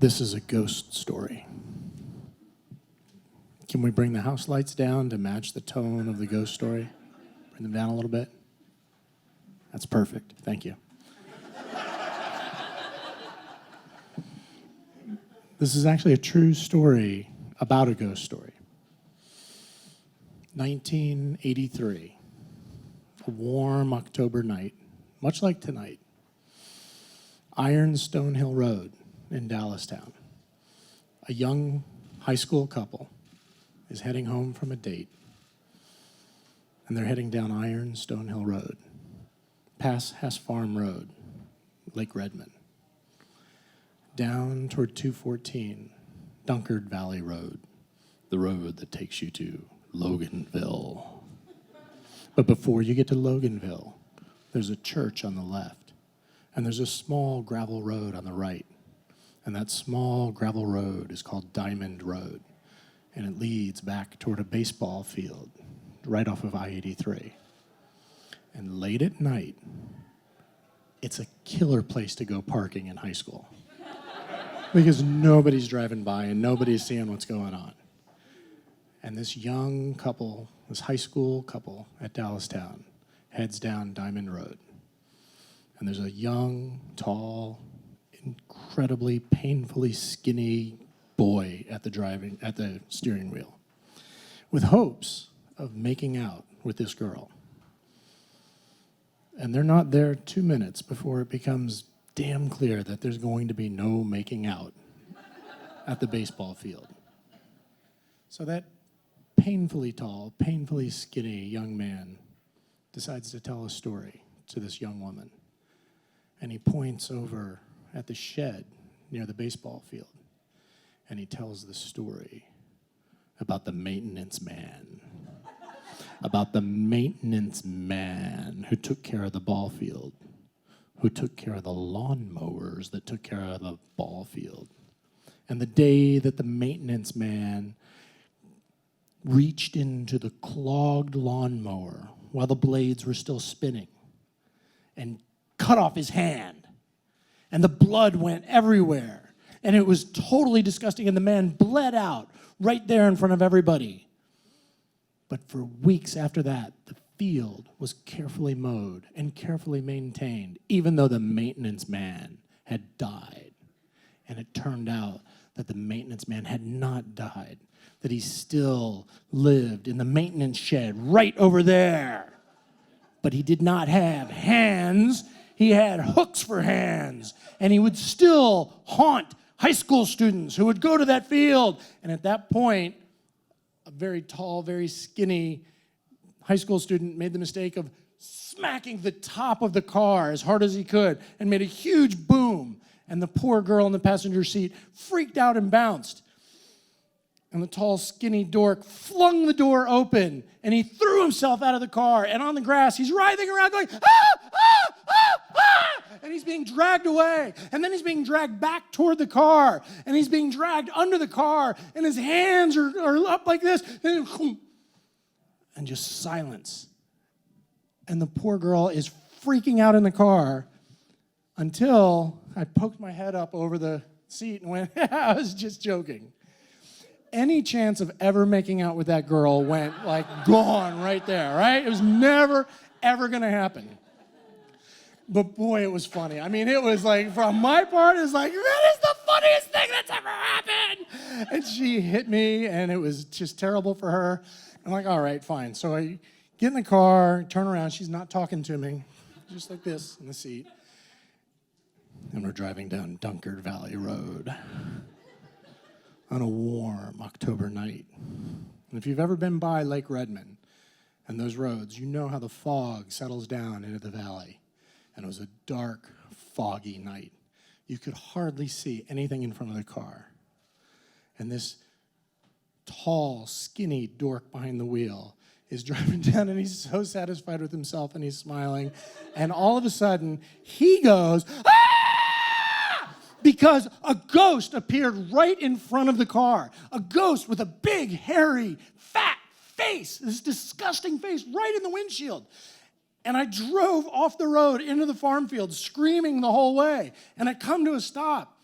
This is a ghost story. Can we bring the house lights down to match the tone of the ghost story? Bring them down a little bit. That's perfect. Thank you. This is actually a true story about a ghost story. 1983, a warm October night, much like tonight. Ironstone Hill Road in Dallastown. A young high school couple is heading home from a date, and they're heading down Ironstone Hill Road, past Hess Farm Road, Lake Redmond, down toward 214, Dunkard Valley Road, the road that takes you to Loganville. But before you get to Loganville, there's a church on the left, and there's a small gravel road on the right. And that small gravel road is called Diamond Road, and it leads back toward a baseball field right off of I-83. And late at night, it's a killer place to go parking in high school because nobody's driving by and nobody's seeing what's going on. And this young couple, this high school couple at Dallastown, heads down Diamond Road. And there's a young, tall, incredibly painfully skinny boy at the steering wheel with hopes of making out with this girl. And they're not there 2 minutes before it becomes damn clear that there's going to be no making out at the baseball field. So that painfully tall, painfully skinny young man decides to tell a story to this young woman. And he points over at the shed near the baseball field, and he tells the story about the maintenance man. About the maintenance man who took care of the ball field, who took care of the lawnmowers that took care of the ball field. And the day that the maintenance man reached into the clogged lawnmower while the blades were still spinning and cut off his hand, and the blood went everywhere, and it was totally disgusting, and the man bled out right there in front of everybody. But for weeks after that, the field was carefully mowed and carefully maintained, even though the maintenance man had died. And it turned out that the maintenance man had not died, that he still lived in the maintenance shed right over there. But he did not have hands. He had hooks for hands. And he would still haunt high school students who would go to that field. And at that point, a very tall, very skinny high school student made the mistake of smacking the top of the car as hard as he could and made a huge boom. And the poor girl in the passenger seat freaked out and bounced. And the tall, skinny dork flung the door open, and he threw himself out of the car. And on the grass, he's writhing around going, ah, ah, ah, ah! And he's being dragged away. And then he's being dragged back toward the car. And he's being dragged under the car. And his hands are up like this. And just silence. And the poor girl is freaking out in the car until I poked my head up over the seat and went, I was just joking. Any chance of ever making out with that girl went like gone right there, right? It was never, ever going to happen. But boy, it was funny. I mean, it was like, from my part, it's like, that is the funniest thing that's ever happened. And she hit me, and it was just terrible for her. I'm like, all right, fine. So I get in the car, turn around. She's not talking to me, just like this in the seat. And we're driving down Dunkard Valley Road on a warm October night. And if you've ever been by Lake Redmond and those roads, you know how the fog settles down into the valley. And it was a dark, foggy night. You could hardly see anything in front of the car. And this tall, skinny dork behind the wheel is driving down, and he's so satisfied with himself, and he's smiling. And all of a sudden, he goes, ah! Because a ghost appeared right in front of the car. A ghost with a big, hairy, fat face, this disgusting face right in the windshield. And I drove off the road into the farm field screaming the whole way. And I come to a stop.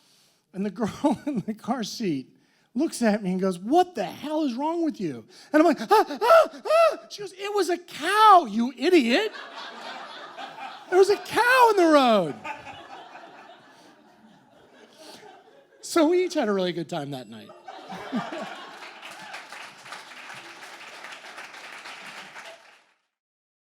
And the girl in the car seat looks at me and goes, "What the hell is wrong with you?" And I'm like, ah. She goes, "It was a cow, you idiot. There was a cow in the road." So we each had a really good time that night.